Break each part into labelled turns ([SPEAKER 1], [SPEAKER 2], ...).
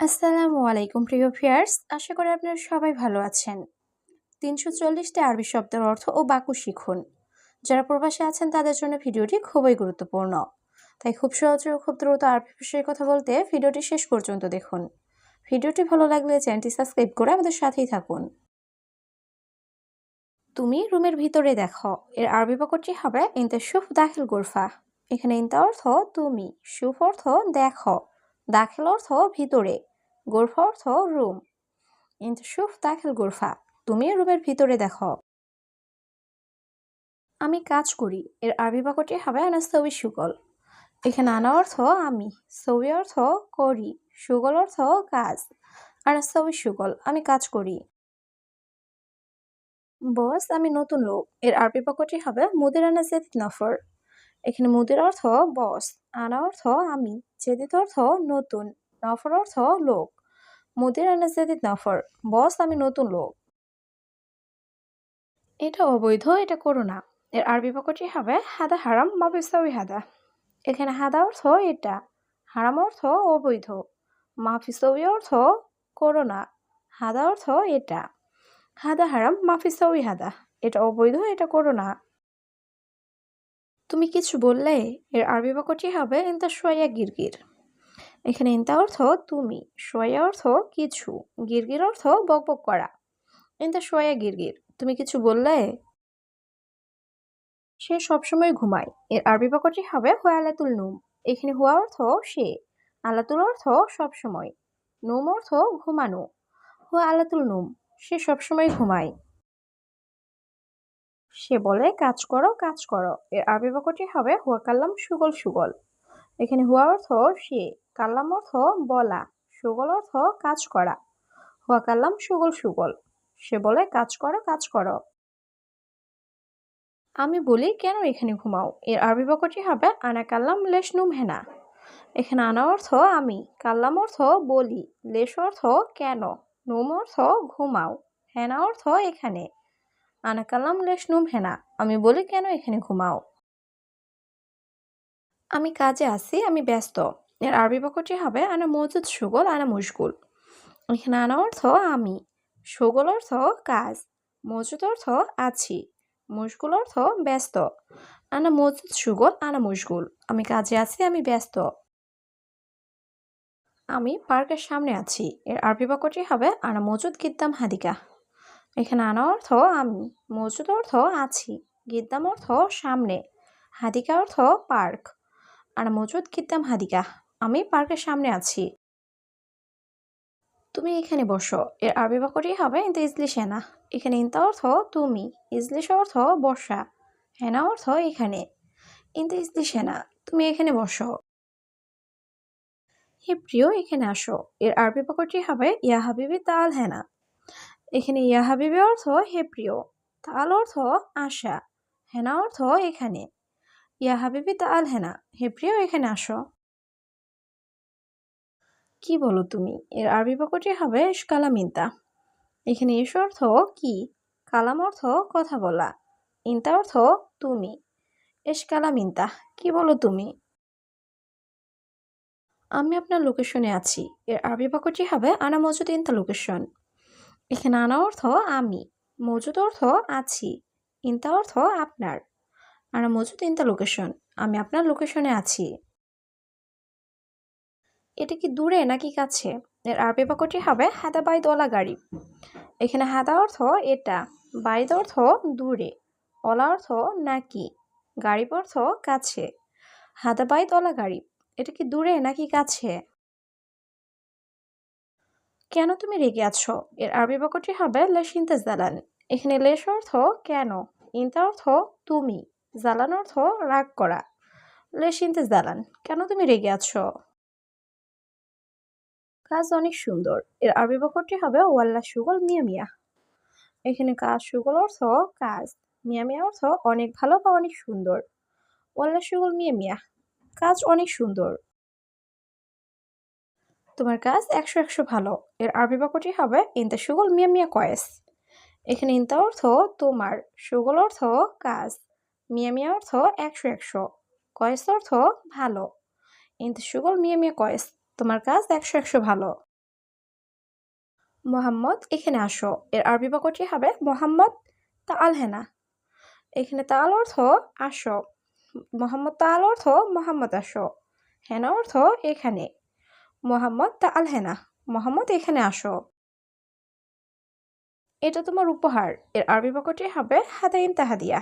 [SPEAKER 1] আসসালামু আলাইকুম প্রিয় ভিউয়ার্স, আশা করি আপনারা সবাই ভালো আছেন। ৩৪০টি আরবি শব্দের অর্থ ও বাক্য শিখুন। যারা প্রবাসে আছেন তাদের জন্য ভিডিওটি খুবই গুরুত্বপূর্ণ। তাই খুব সহজে ও খুব দ্রুত আরবি ভাষায় কথা বলতে ভিডিওটি শেষ পর্যন্ত দেখুন। ভিডিওটি ভালো লাগলে চ্যানেলটি সাবস্ক্রাইব করে আমাদের সাথেই থাকুন। তুমি রুমের ভিতরে দেখো, এর আরবি বাক্যটি হবে ইনতা শুফ দাখিল গুরফা। এখানে ইনতা অর্থ তুমি, শুফ অর্থ দেখো, দাখিল অর্থ ভিতরে, গুরফা অর্থ রুম। ইনতা শুফ দাখিল গুরফা, তুমি রুমের ভিতরে দেখো। আমি কাজ করি, এর আরবি বাক্যটি হবে আনা সবি সুগল। এখানে আনা অর্থ আমি, সবি অর্থ করি, সুগল অর্থ কাজ। আনা সবি সুগল, আমি কাজ করি। বস, আমি নতুন লোক, এর আরবি বাক্যটি হবে মুদির আনা জেদিদ নফর। এখানে মুদির অর্থ বস, আনা অর্থ আমি, জেদিদ অর্থ নতুন, নফর অর্থ লোক। মুদির আনা জেদিদ নফর, বস আমি নতুন লোক। এটা অবৈধ, এটা করো না, এর আরবি বাক্যটি হবে হাদা হারাম মাফিসাউই হাদা। এখানে হাদা অর্থ এটা, হারাম অর্থ অবৈধ, মাফিসাউই অর্থ করো না, হাদা অর্থ এটা। হাদা হারাম মাফিসাউই হাদা, এটা অবৈধ, এটা করো না। তুমি কিছু বললে, এর আরবি বাক্যটি হবে ইনতা শোয়া গিরগির। এখানে ইনতা অর্থ তুমি, শোয়া অর্থ কিছু, গিরগির অর্থ বকবক করা। ইনতা শোয়া গিরগির, তুমি কিছু বললে। সে সবসময় ঘুমায়, এর আরবি বাক্যটি হবে হুয়া আলাতুল নুম। এখানে হুয়া অর্থ সে, আলাতুল অর্থ সবসময়, নুম অর্থ ঘুমানো। হুয়া আলাতুল নুম, সে সবসময় ঘুমায়। সে বলে কাজ করো কাজ করো, এর আরবি বাক্যটি হবে হুয়া কাল্লাম সুগল সুগল। এখানে হুয়া অর্থ সে, কাল্লাম অর্থ বলা, সুগল অর্থ কাজ করা। হুয়া কাল্লাম সুগল সুগল, সে বলে কাজ করো কাজ করো। আমি বলি কেন এখানে ঘুমাও, এর আরবি বাক্যটি হবে আনা কাল্লাম লেশ নুম হেনা। এখানে আনা অর্থ আমি, কাল্লাম অর্থ বলি, লেশ অর্থ কেন, নুম অর্থ ঘুমাও, হেনা অর্থ এখানে। আনা কাল্লাম লেশ নুম হেনা, আমি বলি কেন এখানে ঘুমাও। আমি কাজে আছি, আমি ব্যস্ত, এর আরবি বাক্যটি হবে আনা মজুদ সুগল আনা মুশগুল। এখানে আনা অর্থ আমি, সুগল অর্থ কাজ, মজুদ অর্থ আছি, মুশগুল অর্থ ব্যস্ত। আনা মজুদ সুগল আনা মুশগুল, আমি কাজে আছি, আমি ব্যস্ত। আমি পার্কের সামনে আছি, এর আরবি বাক্যটি হবে আনা মজুদ গিদ্দাম হাদিকা। এখানে আনা অর্থ আমি, মজুদ অর্থ আছি, গিদ্দাম অর্থ সামনে, হাদিকা অর্থ পার্ক। আনা মজুদ গিদ্দাম হাদিকা, আমি পার্কের সামনে আছি। তুমি এখানে বসো, এর আরবি বাক্যটি হবে ইনতা ইজলিস হেনা। এখানে ইনতা অর্থ তুমি, ইজলিস অর্থ বসা, হেনা অর্থ এখানে। ইনতা ইজলিস হেনা, তুমি এখানে বসো। হে প্রিয় এখানে আসো, এর আরবি বাক্যটি হবে ইয়া হাবিবি তাল হেনা। এখানে ইয়া হাবিবি অর্থ হে প্রিয়, তাল অর্থ আসা, হেনা অর্থ এখানে। ইয়া হাবিবি তাল হেনা, হে প্রিয় এখানে আসো। কি বলো তুমি, এর আরবি বাক্যটি হবে ইশকালাম ইনতা। এখানে এস অর্থ কি, কালাম অর্থ কথা বলা, ইনতা অর্থ তুমি। ইশকালাম ইনতা, কি বলো তুমি। আমি আপনার লোকেশনে আছি, এর আরবি বাক্যটি হবে আনা মজুদ ইনতা লোকেশন। এখানে আনা অর্থ আমি, মজুদ অর্থ আছি, ইনতা অর্থ আপনার। আনা মজুদ ইনতা লোকেশন, আমি আপনার লোকেশনে আছি। এটা কি দূরে নাকি কাছে, এর আরবি বাক্যটি হবে হাদা বাইদ ওলা গাড়ি। এখানে হাদা অর্থ এটা, বাইদ অর্থ দূরে, ওলা অর্থ নাকি, গাড়িব অর্থ কাছে। হাদা বাইদ ওলা গাড়ি, এটা কি দূরে নাকি কাছে। কেন তুমি রেগে আছো, এর আরবি বাক্যটি হবে লেশ ইনতা জালান। এখানে লেশ অর্থ কেন, ইনতা অর্থ তুমি, জালান অর্থ রাগ করা। লেশ ইনতা জালান, কেন তুমি রেগে আছো। কাজ অনেক সুন্দর, এর আরবি বাক্যটি হবে ওয়াল্লা সুগল মিয়া মিয়া। এখানে কাজ সুগল অর্থ কাজ, মিয়া মিয়া অর্থ অনেক ভালো বা অনেক সুন্দর। ওয়াল্লা সুগল মিয়া মিয়া, কাজ অনেক সুন্দর। তোমার কাজ 100 ভালো, এর আরবি বাক্যটি হবে ইনতা সুগল মিয়া মিয়া কয়েস। এখানে ইনতা অর্থ তোমার, সুগল অর্থ কাজ, মিয়া মিয়া অর্থ 100, কয়েস অর্থ ভালো। ইনতা সুগল মিয়া মিয়া কয়েস, তোমার কাজ 100 ভালো। মোহাম্মদ এখানে আসো। এর আরবি বাক্যটি হবে মোহাম্মদ তাআল হেনা। এখানে তাআল অর্থ আসো, মোহাম্মদ তাআল অর্থ মোহাম্মদ আসো, হেনা অর্থ এখানে। মোহাম্মদ তাআল হেনা, মোহাম্মদ এখানে আসো। এটা তোমার উপহার। এর আরবি বাক্যটি হবে হাদা ইনতা হাদিয়া।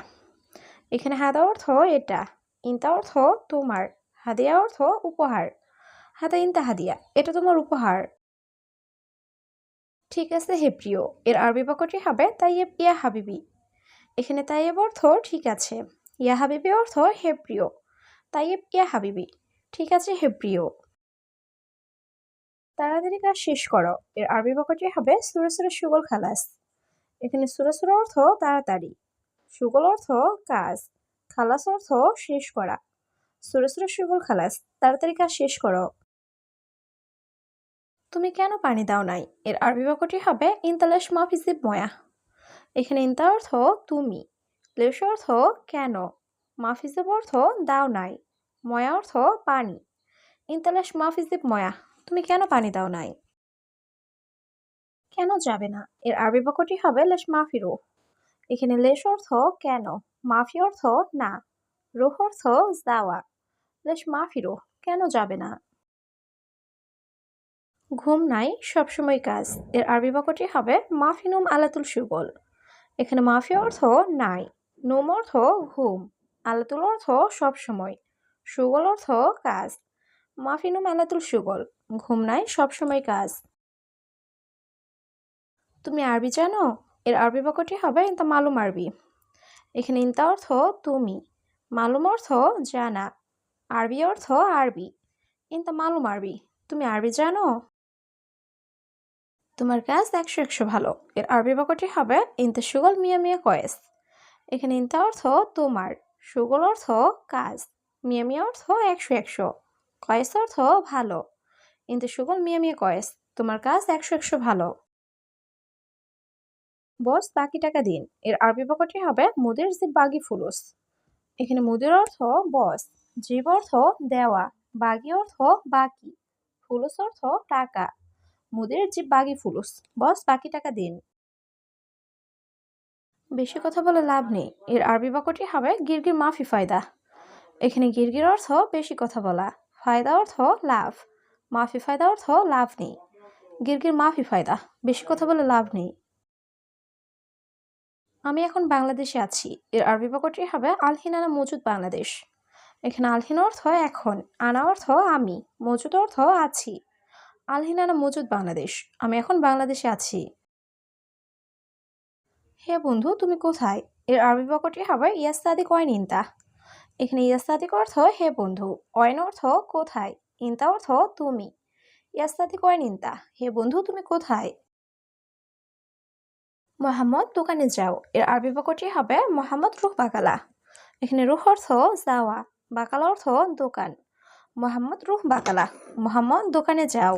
[SPEAKER 1] এখানে হাদা অর্থ এটা, ইনতা অর্থ তোমার, হাদিয়া অর্থ উপহার। হাদা ইনতা হাদিয়া, এটা তোমার উপহার। ঠিক আছে হে প্রিয়। এর আরবি বাক্যটি হবে তাইয়েব ইয়া হাবিবি। এখানে তাইয়েব অর্থ ঠিক আছে, ইয়া হাবিবি অর্থ হে প্রিয়। তাইয়েব ইয়া হাবিবি, ঠিক আছে হে প্রিয়। তাড়াতাড়ি কাজ শেষ করো। এর আরবি বাক্যটি হবে সুরে সুরে সুগল খালাস। এখানে সুরে সুরে অর্থ তাড়াতাড়ি, সুগল অর্থ কাজ, খালাস অর্থ শেষ করা। সুরে সুরে সুগল খালাস, তাড়াতাড়ি কাজ শেষ করো। তুমি কেন পানি দাও নাই? এর আরবি বাক্যটি হবে ইনতালাশ মাফিজিব ময়া। এখানে ইনতা অর্থ তুমি, লেশ অর্থ কেন, মাফিজিব অর্থ দাও নাই, ময়া অর্থ পানি। ইনতালাশ মাফিজিব ময়া, তুমি কেন পানি দাও নাই? কেন যাবে না? এর আরবি বাক্যটি হবে লেশ মাফিরো। এখানে লেশ অর্থ কেন, মাফি অর্থ না, রুহ অর্থ যাওয়া। লেশ মাফিরো, কেন যাবে না? ঘুম নাই সবসময় কাজ। এর আরবি বাক্যটি হবে মাফিনুম আলাতুল সুগল। এখানে মাফি অর্থ নাই, নুম অর্থ ঘুম, আলাতুল অর্থ সবসময়, সুগল অর্থ কাজ। মাফিনুম আলাতুল সুগল, ঘুম নাই সবসময় কাজ। তুমি আরবি জানো? এর আরবি বাক্যটি হবে ইনতা মালুম আরবি। এখানে ইনতা অর্থ তুমি, মালুম অর্থ জানা, আরবি অর্থ আরবি। ইনতা মালুম আরবি, তুমি আরবি জানো? তোমার কাজ 100 ভালো। এর আরবি বাক্যটি হবে ইনতা সুগল মিয়া মিয়া কয়েস। এখানে ইনতা অর্থ তোমার, সুগল অর্থ কাজ, মিয়া মিয়া অর্থ 100, কয়েস অর্থ ভালো। ইনতা সুগল মিয়া মিয়া কয়েস, তোমার কাজ 100 ভালো। বস বাকি টাকা দিন। এর আরবি বাক্যটি হবে মুদির জিব বাগি ফুলুস। এখানে মুদির অর্থ বস, জিব অর্থ দেওয়া, বাগি অর্থ বাকি, ফুলুস অর্থ টাকা। মুদির জিব বাগি ফুলুস, বস বাকি টাকা দিন। বেশি কথা বলে লাভ নেই। এর আরবি বাক্যটি হবে গিরগির মাফি ফায়দা। এখানে গিরগির অর্থ বেশি কথা বলা, ফায়দা অর্থ লাভ, মাফি ফায়দা অর্থ লাভ নেই। গিরগির মাফি ফায়দা, বেশি কথা বলে লাভ নেই। আমি এখন বাংলাদেশে আছি। এর আরবি বাক্যটি হবে আলহিনানা মজুদ বাংলাদেশ। এখানে আলহিন অর্থ এখন, আনা অর্থ আমি, মজুদ অর্থ আছি। আলহিনানা মজুদ বাংলাদেশ, আমি এখন বাংলাদেশে আছি। হে বন্ধু তুমি কোথায়? এর আরবি বাক্যটি হবে ইয়াস্তাদি কয়েন ইনতা। এখানে ইয়াস্তাদিক অর্থ হে বন্ধু, অয়ন অর্থ কোথায়, ইনতা অর্থ তুমি। ইয়াস্তাদি কয়েন ইনতা, হে বন্ধু তুমি কোথায়? মোহাম্মদ দোকানে যাও। এর আরবি বাক্যটি হবে মোহাম্মদ রুহ বাকালা। এখানে রুহ অর্থ যাওয়া, বাকালা অর্থ দোকান। মোহাম্মদ রুহ বাকালা, মোহাম্মদ দোকানে যাও।